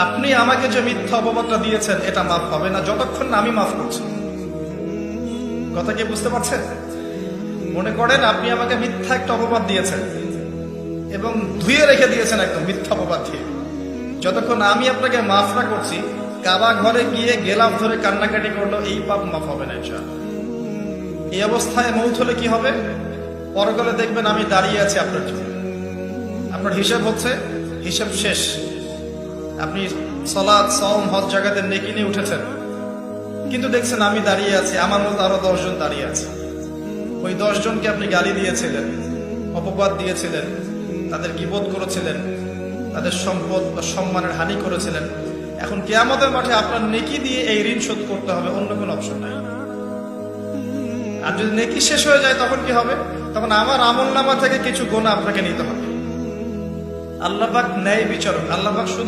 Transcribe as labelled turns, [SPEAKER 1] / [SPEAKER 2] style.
[SPEAKER 1] আপনি আমাকে যে মিথ্যা অপবাদটা দিয়েছেন এটা মাফ হবে না যতক্ষণ না আমি মাফ করছি। কথা কি বুঝতে পারছেন? মনে করেন আপনি আমাকে মিথ্যা একটা অপবাদ দিয়েছেন এবং ধুয়ে রেখে দিয়েছেন একদম মিথ্যা অপবাদ দিয়ে। যতক্ষণ আমি আপনাকে মাফ না করছি, কাবা ঘরে গিয়ে গেলাফ ধরে কান্নাকাটি করলো, এই পাপ মাফ হবে না ইনশাআল্লাহ। এই অবস্থায় মৌত হলে কি হবে? পরকালে দেখবেন আমি দাঁড়িয়ে আছি আপনার জন্য। আপনার হিসাব হচ্ছে, হিসাব শেষ। আপনি সালাত, সাওম, হজ জাকাতে নেকি নিয়ে উঠেছেন, কিন্তু দেখছেন আমি দাঁড়িয়ে আছি, আমার মতো আরো 10 জন দাঁড়িয়ে আছে। ওই 10 জনকে আপনি গালি দিয়েছিলেন, অপবাদ দিয়েছিলেন, তাদের গীবত করেছিলেন, তাদের সম্পদ বা সম্মানের হানি করেছিলেন। এখন কিয়ামতের মাঠে আপনার নেকি দিয়ে এই ঋণ শোধ করতে হবে, অন্য কোনো অপশন নাই। আর যদি নেকি শেষ হয়ে যায় তখন কি হবে? তখন আমার আমলনামা থেকে কিছু গুনাহ আপনাকে নিতে হবে। আল্লাহ পাক ন্যায় বিচারক। আল্লাহ পাক শুধু